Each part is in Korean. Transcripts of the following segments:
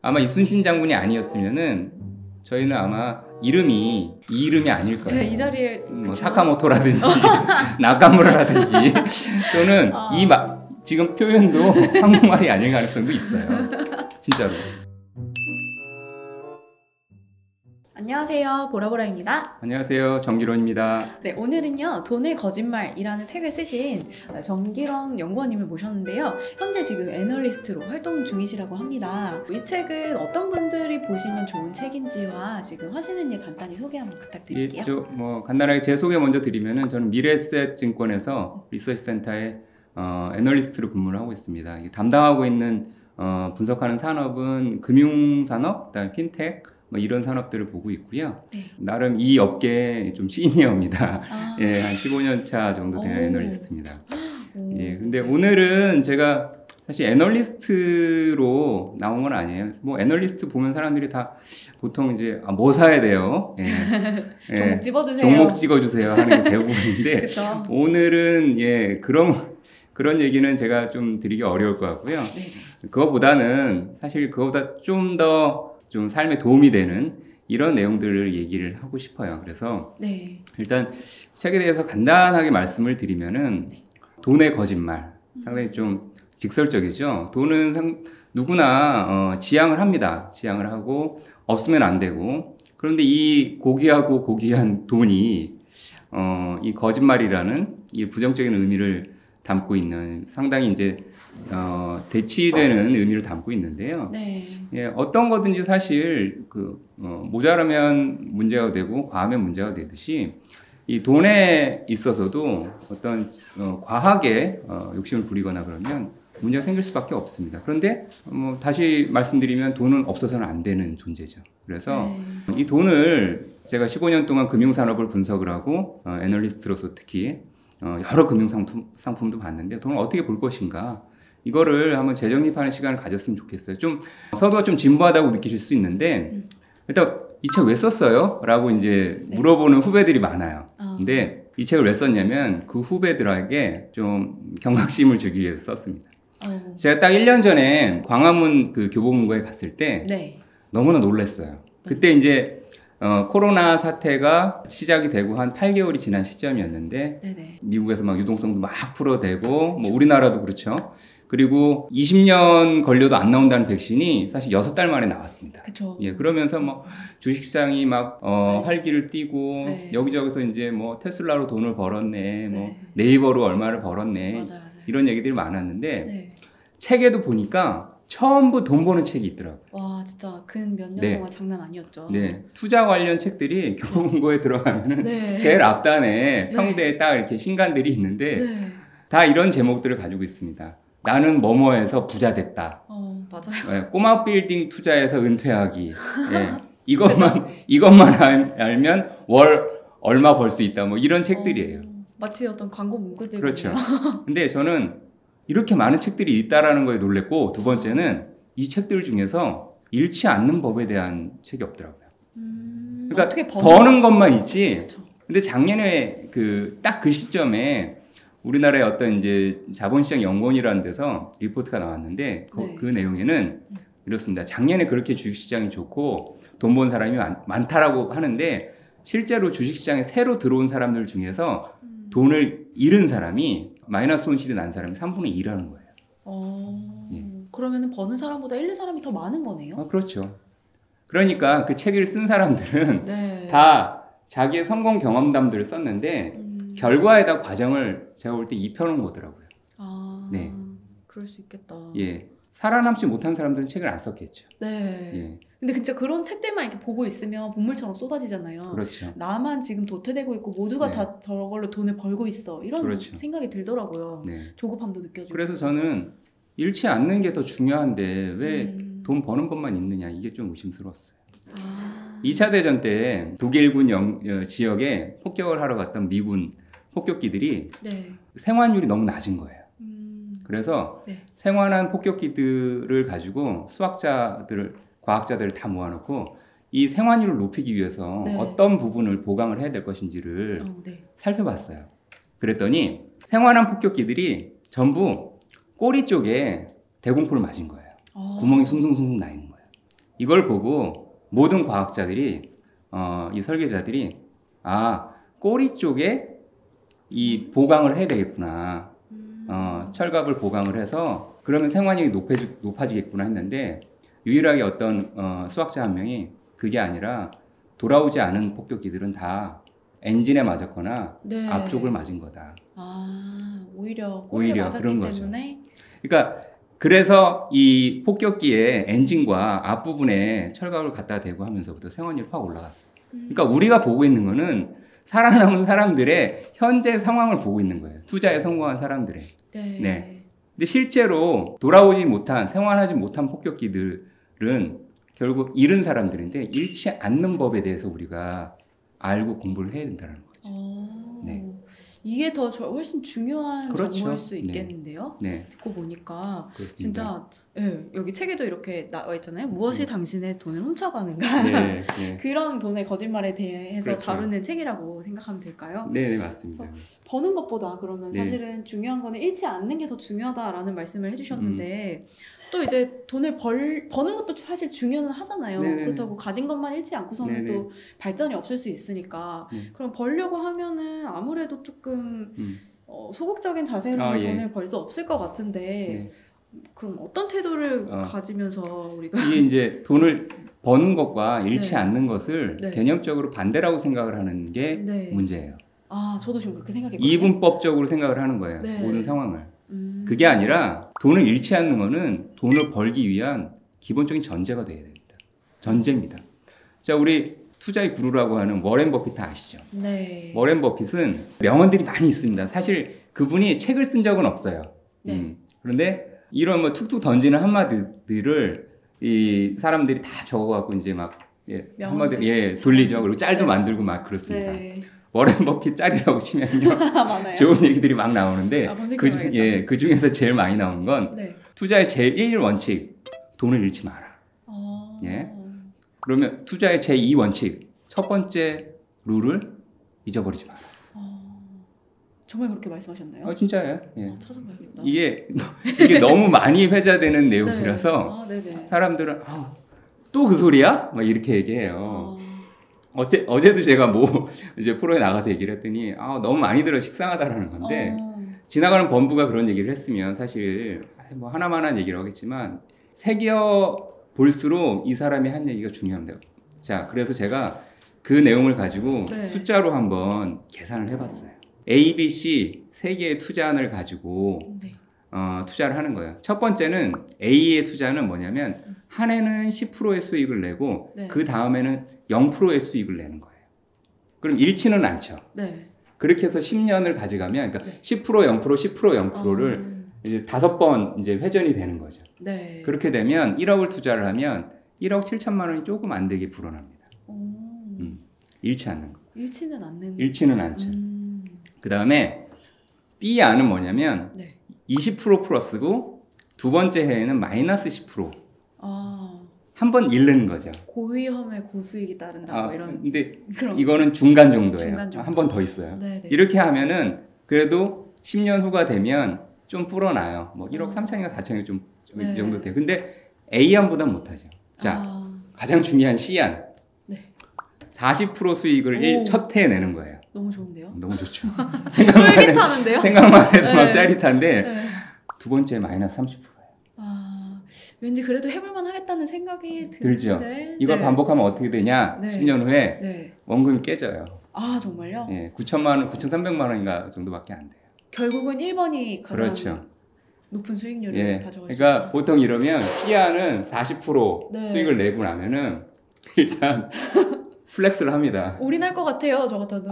아마 이순신 장군이 아니었으면은 저희는 아마 이름이 이 이름이 아닐 거예요. 네, 이 자리에 뭐 사카모토라든지 나카무라라든지 또는 지금 표현도 한국말이 아닐 가능성도 있어요. 진짜로. 안녕하세요, 보라보라입니다. 안녕하세요, 정기론입니다. 네, 오늘은요 돈의 거짓말이라는 책을 쓰신 정기론 연구원님을 모셨는데요. 현재 지금 애널리스트로 활동 중이시라고 합니다. 이 책은 어떤 분들이 보시면 좋은 책인지와 지금 하시는 일 간단히 소개 한번 부탁드릴게요. 간단하게 제 소개 먼저 드리면은 저는 미래에셋 증권에서 리서치 센터에 애널리스트로 근무를 하고 있습니다. 담당하고 있는 분석하는 산업은 금융산업, 그다음에 핀텍 이런 산업들을 보고 있고요. 네. 나름 이 업계에 좀 시니어입니다. 예, 한 15년 차 정도 되는 애널리스트입니다. 예, 근데 오늘은 제가 사실 애널리스트로 나온 건 아니에요. 애널리스트 보면 사람들이 다 보통 이제 뭐 사야 돼요? 예, 종목 집어주세요. 종목 찍어주세요 하는 게 대부분인데 오늘은 그런 얘기는 제가 좀 드리기 어려울 것 같고요. 네. 그거보다는 사실 그거보다 좀 더 좀 삶에 도움이 되는 이런 내용들을 얘기를 하고 싶어요. 그래서 네. 일단 책에 대해서 간단하게 말씀을 드리면은 돈의 거짓말 상당히 좀 직설적이죠. 돈은 누구나 지향을 합니다. 지향을 하고 없으면 안 되고 그런데 이 고귀하고 고귀한 돈이 이 거짓말이라는 이 부정적인 의미를 담고 있는 상당히 이제 대치되는 의미를 담고 있는데요. 네. 예, 어떤 거든지 사실 모자라면 문제가 되고 과하면 문제가 되듯이 이 돈에 있어서도 어떤 과하게 욕심을 부리거나 그러면 문제가 생길 수밖에 없습니다. 그런데 다시 말씀드리면 돈은 없어서는 안 되는 존재죠. 그래서 이 돈을 제가 15년 동안 금융산업을 분석을 하고 애널리스트로서 특히 여러 금융상품도 봤는데 돈을 어떻게 볼 것인가 이거를 한번 재정립하는 시간을 가졌으면 좋겠어요. 좀 서두가 좀 진부하다고 느끼실 수 있는데 일단 이 책 왜 썼어요? 라고 이제 물어보는 후배들이 많아요. 근데 이 책을 왜 썼냐면 그 후배들에게 좀 경각심을 주기 위해서 썼습니다. 제가 딱 1년 전에 광화문 그 교보문고에 갔을 때 너무나 놀랐어요. 그때 이제 코로나 사태가 시작이 되고 한 8개월이 지난 시점이었는데 미국에서 막 유동성도 막 풀어대고 우리나라도 그렇죠. 그리고 20년 걸려도 안 나온다는 백신이 사실 6달 만에 나왔습니다. 그쵸. 예, 그러면서 주식시장이 막 활기를 띠고 여기저기서 이제 테슬라로 돈을 벌었네, 네이버로 얼마를 벌었네, 맞아요. 이런 얘기들이 많았는데 책에도 보니까 처음부터 돈 버는 책이 있더라고요. 와, 진짜 근 몇 년 동안 장난 아니었죠. 네, 투자 관련 책들이 교보문고에 들어가면은 제일 앞단에 평대에 딱 이렇게 신간들이 있는데 다 이런 제목들을 가지고 있습니다. 나는 뭐뭐해서 부자 됐다. 맞아요. 네, 꼬마 빌딩 투자해서 은퇴하기. 네, 이것만 알면 월 얼마 벌 수 있다. 이런 책들이에요. 마치 어떤 광고 문구들. 그렇죠. 근데 저는 이렇게 많은 책들이 있다라는 거에 놀랬고 두 번째는 이 책들 중에서 잃지 않는 법에 대한 책이 없더라고요. 그러니까 어떻게 버는 것만 있지. 그렇죠. 근데 작년에 딱 그 시점에 우리나라의 어떤 이제 자본시장 연구원이라는 데서 리포트가 나왔는데 그 내용에는 이렇습니다. 작년에 그렇게 주식시장이 좋고 돈 번 사람이 많다라고 하는데 실제로 주식시장에 새로 들어온 사람들 중에서 돈을 잃은 사람이 마이너스 손실이 난 사람이 3분의 2라는 거예요. 예. 그러면은 버는 사람보다 잃는 사람이 더 많은 거네요? 그렇죠. 그러니까 그 책을 쓴 사람들은 다 자기의 성공 경험담들을 썼는데 결과에다 과정을 제가 볼 때 입혀놓은 거더라고요. 네. 그럴 수 있겠다. 예. 살아남지 못한 사람들은 책을 안 썼겠죠. 네. 예. 근데 진짜 그런 책들만 이렇게 보고 있으면 본물처럼 쏟아지잖아요. 그렇죠. 나만 지금 도태되고 있고 모두가 다 저걸로 돈을 벌고 있어. 이런 생각이 들더라고요. 조급함도 느껴지고. 그래서 저는 잃지 않는 게 더 중요한데 왜 돈 버는 것만 있느냐 이게 좀 의심스러웠어요. 2차 대전 때 독일군 지역에 폭격을 하러 갔던 미군 폭격기들이 생환율이 너무 낮은 거예요. 그래서 생환한 폭격기들을 가지고 수학자들을, 과학자들을 다 모아놓고 이 생환율을 높이기 위해서 어떤 부분을 보강을 해야 될 것인지를 살펴봤어요. 그랬더니 생환한 폭격기들이 전부 꼬리 쪽에 대공포를 맞은 거예요. 구멍이 숭숭숭숭 나 있는 거예요. 이걸 보고 모든 과학자들이 이 설계자들이 꼬리 쪽에 이 보강을 해야 되겠구나. 철갑을 보강을 해서 그러면 생환율이 높아지겠구나 했는데 유일하게 어떤 수학자 한 명이 그게 아니라 돌아오지 않은 폭격기들은 다 엔진에 맞았거나 네. 앞쪽을 맞은 거다. 오히려 꼬리를 맞았기 그런 거죠. 때문에. 그러니까 그래서 이 폭격기의 엔진과 앞부분에 철갑을 갖다 대고 하면서부터 생환율이 확 올라갔어요. 그러니까 우리가 보고 있는 거는 살아남은 사람들의 현재 상황을 보고 있는 거예요. 투자에 성공한 사람들의. 네. 근데 실제로 돌아오지 못한, 생환하지 못한 폭격기들은 결국 잃은 사람들인데 잃지 않는 법에 대해서 우리가 알고 공부를 해야 된다는 거죠. 네. 이게 더 훨씬 중요한 그렇죠. 정보일 수 있겠는데요. 네. 듣고 보니까 그렇습니다. 진짜 여기 책에도 이렇게 나와 있잖아요. 무엇이 당신의 돈을 훔쳐가는가. 네. 그런 돈의 거짓말에 대해서 그렇죠. 다루는 책이라고 생각하면 될까요? 네, 맞습니다. 버는 것보다 그러면 네. 사실은 중요한 거는 잃지 않는 게 더 중요하다라는 말씀을 해주셨는데 또 이제 돈을 버는 것도 사실 중요는 하잖아요. 네네. 그렇다고 가진 것만 잃지 않고서는 네네. 또 발전이 없을 수 있으니까 그럼 벌려고 하면은 아무래도 조금 소극적인 자세로는 예. 돈을 벌 수 없을 것 같은데 그럼 어떤 태도를 가지면서 우리가 이게 이제 돈을 버는 것과 잃지 네. 않는 것을 네. 개념적으로 반대라고 생각을 하는 게 네. 문제예요. 저도 지금 그렇게 생각했거든요. 이분법적으로 생각을 하는 거예요. 네. 모든 상황을. 그게 아니라 돈을 잃지 않는 거는 돈을 벌기 위한 기본적인 전제가 돼야 됩니다. 전제입니다. 자, 우리 투자의 구루라고 하는 워렌 버핏 아시죠? 네. 워렌 버핏은 명언들이 많이 있습니다. 사실 그분이 책을 쓴 적은 없어요. 네. 그런데 이런 뭐 툭툭 던지는 한마디들을 이 사람들이 다 적어갖고 이제 막 한마디 돌리죠. 그리고 짤도 만들고 막 그렇습니다. 네. 워렌 버핏 짤이라고 치면요. 많아요. 좋은 얘기들이 막 나오는데 검색해봐야겠다. 그 중에서 제일 많이 나온 건 네. 투자의 제1 원칙, 돈을 잃지 마라. 예. 그러면 투자의 제2 원칙, 첫 번째 룰을 잊어버리지 마라. 정말 그렇게 말씀하셨나요? 진짜예요. 예. 찾아봐야겠다. 이게 너무 많이 회자되는 내용이라서 네네. 사람들은 또 그 소리야? 막 이렇게 얘기해요. 어제도 제가 이제 프로에 나가서 얘기를 했더니 너무 많이 들어 식상하다라는 건데 지나가는 범부가 그런 얘기를 했으면 사실 뭐 하나만한 얘기를 하겠지만 새겨 볼수록 이 사람이 한 얘기가 중요합니다. 자, 그래서 제가 그 내용을 가지고 숫자로 한번 계산을 해봤어요. A, B, C 세 개의 투자안을 가지고 투자를 하는 거예요. 첫 번째는 A의 투자는 뭐냐면 한 해는 10%의 수익을 내고 그 다음에는 0%의 수익을 내는 거예요. 그럼 잃지는 않죠. 그렇게 해서 10년을 가져가면 그러니까 10% 0% 10% 0%를 이제 5번 이제 회전이 되는 거죠. 그렇게 되면 1억을 투자를 하면 1억 7천만 원이 조금 안 되게 불어납니다. 잃지 않는 거. 잃지는 않죠. 그 다음에 B안은 뭐냐면 20% 플러스고 두 번째 해에는 마이너스 10%. 한 번 잃는 거죠. 고위험에 고수익이 따른다. 뭐 이런. 근데 이거는 중간 정도예요. 한 번 더 있어요. 네네. 이렇게 하면은 그래도 10년 후가 되면 좀 불어나요. 뭐 1억 3천인가 4천이 좀 이 정도 돼요. 근데 A안보단 못하죠. 자, 가장 중요한 C안. 40% 수익을 첫 해에 내는 거예요. 너무 좋은데요? 너무 좋죠. 쫄깃하는데요? 생각만 해도 막 짜릿한데 두 번째 마이너스 30%예요. 왠지 그래도 해볼만 하겠다는 생각이 들죠. 이걸 반복하면 어떻게 되냐? 10년 후에 원금이 깨져요. 정말요? 9,300만 원인가 정도밖에 안 돼요. 결국은 1번이 가장 그렇죠. 높은 수익률을 가져갈 수 그러니까 있다. 보통 이러면 C안은 40% 수익을 내고 나면은 일단 플렉스를 합니다. 올인할 것 같아요, 저 같아도.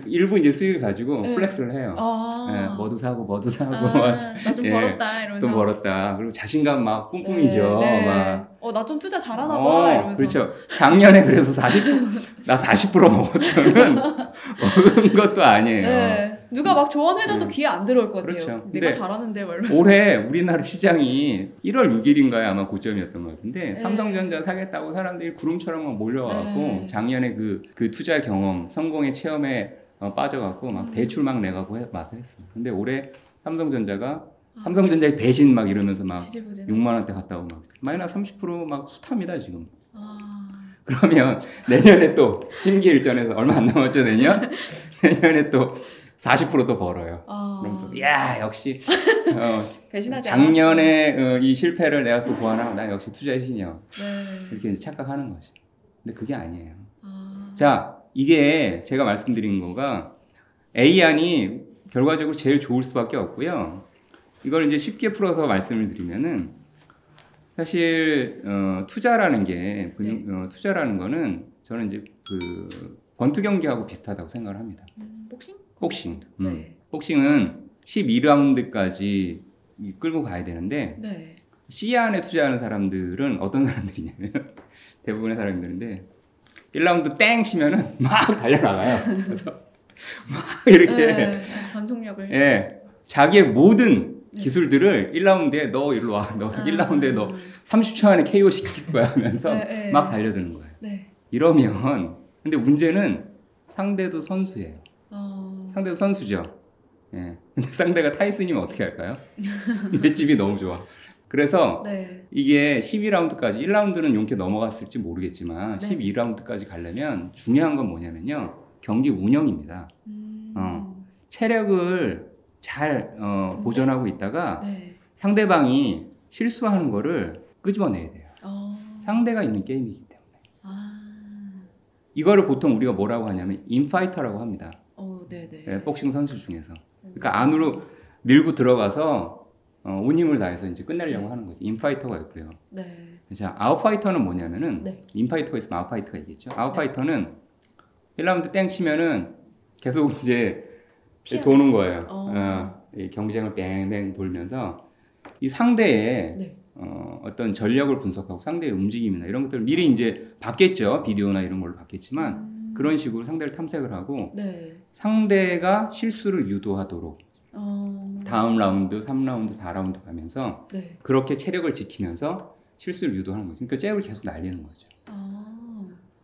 일부 이제 수익을 가지고 플렉스를 해요. 뭐도 사고 나 좀 벌었다 이러면서. 또 벌었다. 그리고 자신감 막 뿜뿜이죠. 나 좀 투자 잘하나 봐 이러면서. 그렇죠. 작년에 그래서 나 40% 먹었어는 먹은 것도 아니에요. 누가 막 조언해줘도 귀에 안 들어올 것 같아요. 그렇죠. 내가 잘하는데 말로. 올해 우리나라 시장이 1월 6일인가에 아마 고점이었던 것 같은데 삼성전자 사겠다고 사람들이 구름처럼 막 몰려와갖고 작년에 그 투자 경험, 성공의 체험에 빠져갖고 막 대출 막 내가고 와서 했어요. 근데 올해 삼성전자가 삼성전자의 배신 막 이러면서 막 지지부진. 6만 원대 갔다 오고 막 마이너스 30%막 숱합니다 지금. 아, 그러면 내년에 또 심기일전에서 얼마 안 남았죠 내년? 내년에 또 40%또 벌어요. 그럼 또 야 역시 배신하지 작년에 이 실패를 내가 또 보완하고 나 역시 투자의 신이야. 네. 이렇게 이제 착각하는 거지. 근데 그게 아니에요. 아, 자 이게 제가 말씀드린 거가 A안이 결과적으로 제일 좋을 수밖에 없고요. 이걸 이제 쉽게 풀어서 말씀을 드리면은 사실 투자라는 게 투자라는 거는 저는 이제 그 권투 경기하고 비슷하다고 생각을 합니다. 복싱? 복싱. 네. 복싱은 12라운드까지 끌고 가야 되는데 네. C안에 투자하는 사람들은 어떤 사람들이냐면 대부분의 사람들인데 1라운드 땡 치면은 막 달려나가요. 그래서 막 이렇게 네. 전속력을. 예, 자기의 모든 기술들을 1라운드에 너 일로 와. 너 1라운드에 너 30초 안에 KO 시킬 거야 하면서 네. 막 달려드는 거예요. 네. 이러면 근데 문제는 상대도 선수예요. 상대도 선수죠. 예. 근데 상대가 타이슨이면 어떻게 할까요? 맷집이 너무 좋아. 그래서 네. 이게 12라운드까지 1라운드는 용케 넘어갔을지 모르겠지만 네. 12라운드까지 가려면 중요한 건 뭐냐면요. 경기 운영입니다. 체력을 잘 보존하고 있다가 네. 상대방이 실수하는 거를 끄집어내야 돼요. 상대가 있는 게임이기 때문에. 이거를 보통 우리가 뭐라고 하냐면 인파이터라고 합니다. 네네. 예, 복싱 선수 중에서. 그러니까 안으로 밀고 들어가서 온 힘을 다해서 이제 끝내려고 하는 거죠. 인파이터가 있고요. 네. 자, 아웃파이터는 뭐냐면은 네. 인파이터가 있으면 아웃파이터가 있겠죠. 아웃파이터는 1라운드 땡 치면은 계속 이제 도는 거예요. 이 경쟁을 뱅뱅 돌면서 이 상대의 네. 어떤 전력을 분석하고 상대의 움직임이나 이런 것들을 미리 이제 봤겠죠. 비디오나 이런 걸로 봤겠지만 그런 식으로 상대를 탐색을 하고 네. 상대가 실수를 유도하도록 다음 라운드, 3라운드, 4라운드 가면서 네. 그렇게 체력을 지키면서 실수를 유도하는 거죠. 그러니까 잽을 계속 날리는 거죠.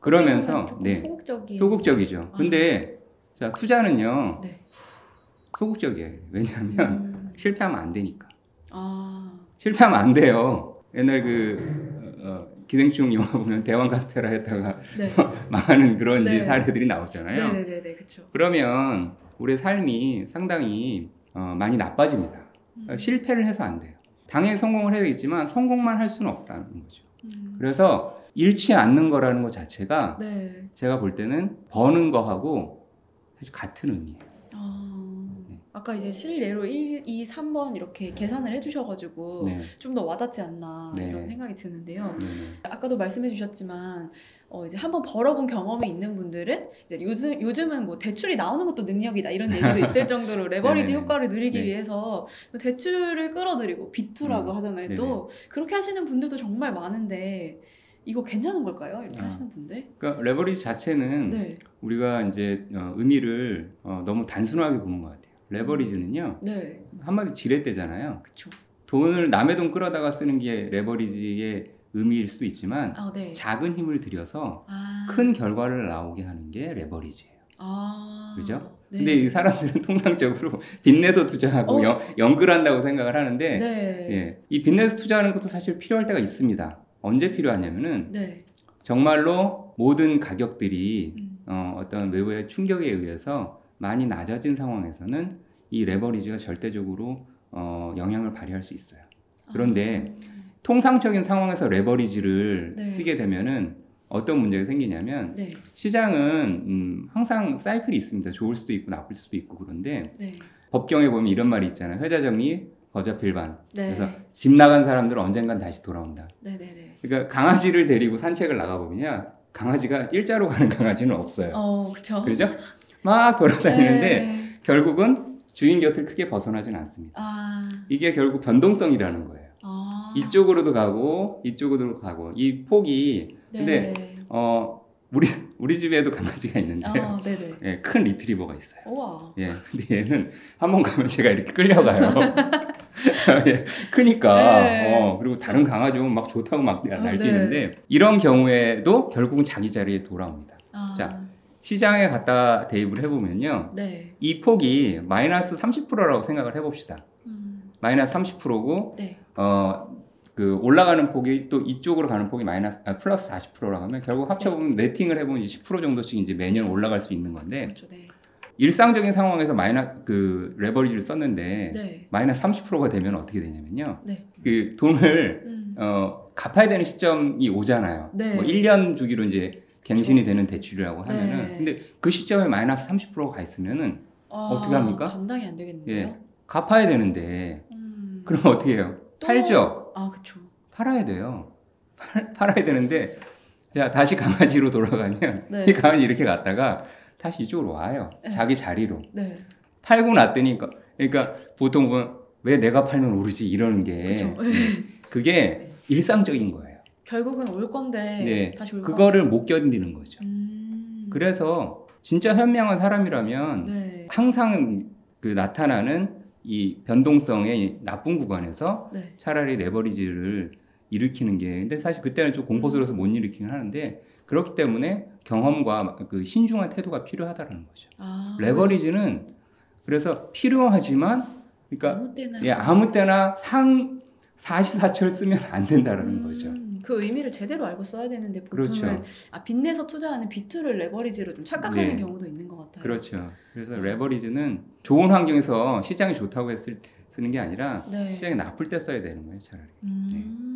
그러면서 조금 소극적인. 소극적이죠. 근데 자, 투자는요. 네. 소극적이에요. 왜냐하면 실패하면 안 되니까. 실패하면 안 돼요. 옛날 기생충 영화 보면 대왕 카스테라 했다가 네. 망하는 그런 네. 이제 사례들이 나오잖아요. 네네네, 그렇죠. 그러면 우리의 삶이 상당히 많이 나빠집니다. 실패를 해서 안 돼요. 당연히 성공을 해야겠지만 성공만 할 수는 없다는 거죠. 그래서 잃지 않는 거라는 것 자체가 네. 제가 볼 때는 버는 거하고 사실 같은 의미예요. 아까 이제 실례로 1, 2, 3번 이렇게 계산을 해주셔가지고 네. 좀 더 와닿지 않나 네. 이런 생각이 드는데요. 네. 아까도 말씀해주셨지만 이제 한번 벌어본 경험이 있는 분들은 이제 요즘은 뭐 대출이 나오는 것도 능력이다 이런 얘기도 있을 정도로 레버리지 네. 효과를 누리기 네. 위해서 대출을 끌어들이고 B2라고 하잖아요. 네. 또 그렇게 하시는 분들도 정말 많은데 이거 괜찮은 걸까요? 이렇게 아. 하시는 분들? 그러니까 레버리지 자체는 네. 우리가 이제 의미를 너무 단순하게 보는 것 같아요. 레버리지는요 네. 한마디로 지렛대잖아요. 그쵸. 돈을 남의 돈 끌어다가 쓰는 게 레버리지의 의미일 수도 있지만 네. 작은 힘을 들여서 큰 결과를 나오게 하는 게 레버리지예요. 그죠? 네. 근데 이 사람들은 통상적으로 빚내서 투자하고 연끌한다고 생각을 하는데 네. 예, 이 빚내서 투자하는 것도 사실 필요할 때가 있습니다. 언제 필요하냐면은 네. 정말로 모든 가격들이 어떤 외부의 충격에 의해서 많이 낮아진 상황에서는 이 레버리지가 절대적으로 영향을 발휘할 수 있어요. 그런데 통상적인 상황에서 레버리지를 네. 쓰게 되면은 어떤 문제가 생기냐면 네. 시장은 항상 사이클이 있습니다. 좋을 수도 있고 나쁠 수도 있고 그런데 네. 법경에 보면 이런 말이 있잖아요. 회자정리, 거자필반. 네. 그래서 집 나간 사람들은 언젠간 다시 돌아온다. 네네네. 그러니까 강아지를 데리고 산책을 나가보면요. 강아지가 일자로 가는 강아지는 없어요. 그쵸. 그렇죠? 막 돌아다니는데 네. 결국은 주인 곁을 크게 벗어나지는 않습니다. 이게 결국 변동성이라는 거예요. 이쪽으로도 가고 이쪽으로도 가고 이 폭이 근데 네. 우리 집에도 강아지가 있는데요. 네네. 예, 큰 리트리버가 있어요. 우와. 예, 근데 얘는 한 번 가면 제가 이렇게 끌려가요. 예, 크니까 네. 그리고 다른 강아지 오면 막 좋다고 막 날뛰는데 이런 경우에도 결국은 자기 자리에 돌아옵니다. 자, 시장에 갖다 대입을 해보면요. 네. 이 폭이 마이너스 30%라고 생각을 해봅시다. 마이너스 30%고 네. 그 올라가는 폭이 또 이쪽으로 가는 폭이 플러스 40%라고 하면 결국 합쳐보면 네팅을 해보면 이제 10% 정도씩 이제 매년 올라갈 수 있는 건데 그렇죠. 네. 일상적인 상황에서 그 레버리지를 썼는데 네. 마이너스 30%가 되면 어떻게 되냐면요. 네. 그 돈을 갚아야 되는 시점이 오잖아요. 네. 뭐 1년 주기로 이제 갱신이 그렇죠. 되는 대출이라고 하면은 네. 근데 그 시점에 마이너스 30%가 가 있으면은 어떻게 합니까? 감당이 안 되겠는데요. 예. 갚아야 되는데 그럼 어떻게 해요? 또- 팔죠. 그렇죠. 팔아야 돼요. 팔아야 되는데 자 다시 강아지로 돌아가면 네. 이 강아지 이렇게 갔다가 다시 이쪽으로 와요. 네. 자기 자리로. 네. 팔고 났더니 그러니까 보통 보면 왜 내가 팔면 오르지 이러는 게 그렇죠. 그게 일상적인 거예요. 결국은 올 건데 네. 다시 올 그거를 건데. 못 견디는 거죠. 그래서 진짜 현명한 사람이라면 네. 항상 그 나타나는 이 변동성의 나쁜 구간에서 네. 차라리 레버리지를 일으키는 게 근데 사실 그때는 좀 공포스러워서 못 일으키긴 하는데 그렇기 때문에 경험과 그 신중한 태도가 필요하다는 거죠. 레버리지는 그래서 필요하지만 그러니까 아무 때나 아무 때나 사시사철 쓰면 안 된다는 거죠. 그 의미를 제대로 알고 써야 되는데 보통은 그렇죠. 빚내서 투자하는 빚투를 레버리지로 좀 착각하는 네. 경우도 있는 것 같아요. 그렇죠. 그래서 레버리지는 좋은 환경에서 시장이 좋다고 쓰는 게 아니라 네. 시장이 나쁠 때 써야 되는 거예요, 차라리. 음.